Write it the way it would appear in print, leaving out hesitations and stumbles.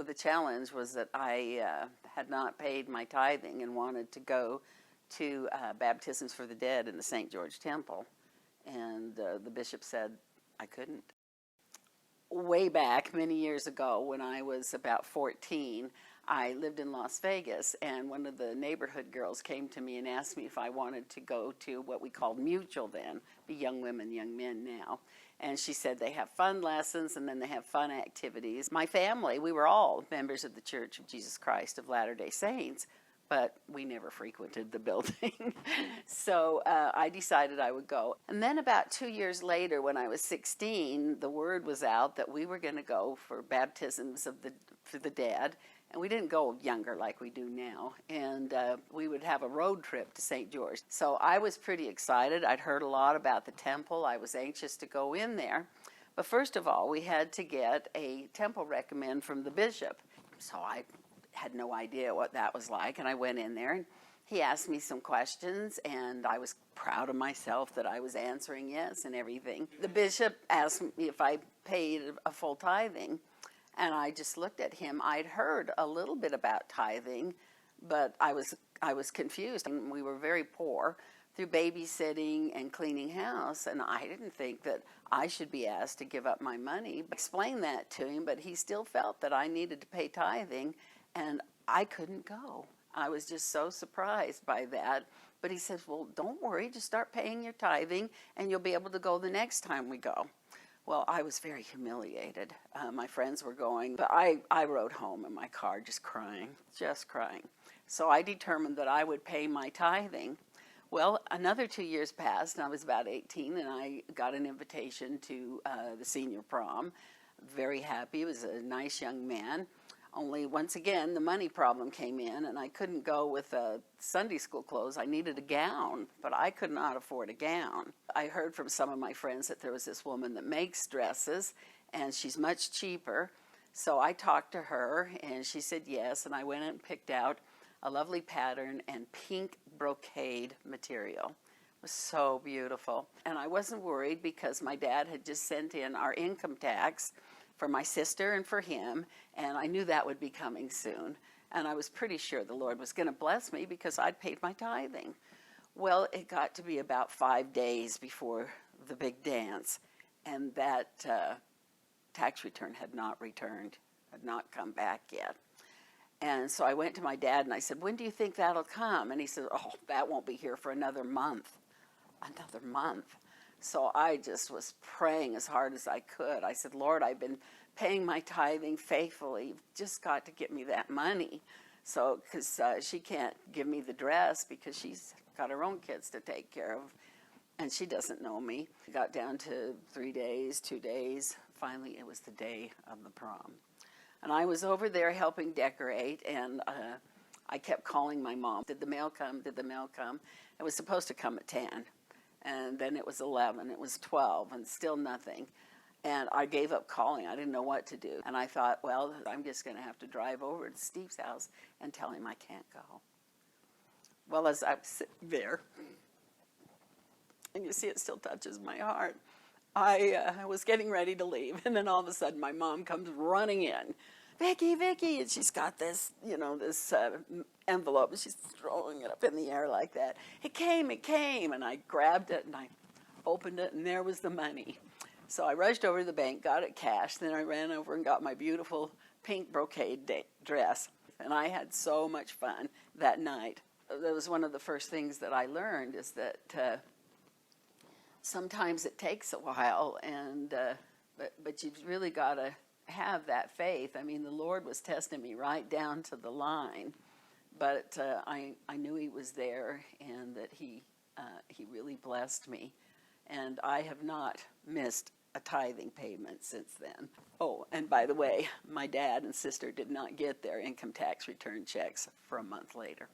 the challenge was that I had not paid my tithing and wanted to go to baptisms for the dead in the St. George Temple. And the bishop said I couldn't. Way back many years ago when I was about 14, I lived in Las Vegas, and one of the neighborhood girls came to me and asked me if I wanted to go to what we called Mutual then, be young women, young men now. And she said they have fun lessons and then they have fun activities. My family, we were all members of the Church of Jesus Christ of Latter-day Saints, but we never frequented the building. So I decided I would go. And then about 2 years later, when I was 16, the word was out that we were going to go for baptisms for the dead. And we didn't go younger like we do now. And we would have a road trip to St. George. So I was pretty excited. I'd heard a lot about the temple. I was anxious to go in there. But first of all, we had to get a temple recommend from the bishop. So I had no idea what that was like, and I went in there and he asked me some questions, and I was proud of myself that I was answering yes and everything. The bishop asked me if I paid a full tithing, and I just looked at him. I'd heard a little bit about tithing, but I was confused. And we were very poor through babysitting and cleaning house, and I didn't think that I should be asked to give up my money. I explained that to him, but he still felt that I needed to pay tithing, and I couldn't go. I was just so surprised by that. But he says, well, don't worry, just start paying your tithing and you'll be able to go the next time we go. Well, I was very humiliated. My friends were going, but I rode home in my car just crying. So I determined that I would pay my tithing. Well, another 2 years passed, and I was about 18, and I got an invitation to the senior prom. Very happy. He was a nice young man. Only, once again, the money problem came in, and I couldn't go with Sunday school clothes. I needed a gown, but I could not afford a gown. I heard from some of my friends that there was this woman that makes dresses, and she's much cheaper. So I talked to her, and she said yes, and I went and picked out a lovely pattern and pink brocade material. It was so beautiful. And I wasn't worried because my dad had just sent in our income tax for my sister and for him, and I knew that would be coming soon. And I was pretty sure the Lord was going to bless me because I'd paid my tithing. Well, it got to be about 5 days before the big dance, and that tax return had not returned, had not come back yet. And so I went to my dad and I said, when do you think that'll come? And he said, oh, that won't be here for another month. Another month. So I just was praying as hard as I could. I said, Lord, I've been paying my tithing faithfully. You've just got to get me that money. So, because she can't give me the dress because she's got her own kids to take care of. And she doesn't know me. It got down to 3 days, 2 days. Finally, it was the day of the prom. And I was over there helping decorate, and I kept calling my mom. Did the mail come? Did the mail come? It was supposed to come at 10. And then it was 11, it was 12, and still nothing. And I gave up calling. I didn't know what to do. And I thought, well, I'm just going to have to drive over to Steve's house and tell him I can't go. Well, as I was sitting there, and you see it still touches my heart, I was getting ready to leave, and then all of a sudden my mom comes running in. Vicki, Vicki, and she's got this, this envelope, and she's throwing it up in the air like that. It came, and I grabbed it, and I opened it, and there was the money. So I rushed over to the bank, got it cash, then I ran over and got my beautiful pink brocade dress, and I had so much fun that night. That was one of the first things that I learned, is that sometimes it takes a while, and but you've really got to have that faith. I mean, the Lord was testing me right down to the line, but I knew He was there, and that He really blessed me, and I have not missed a tithing payment since then. Oh, and by the way, my dad and sister did not get their income tax return checks for a month later.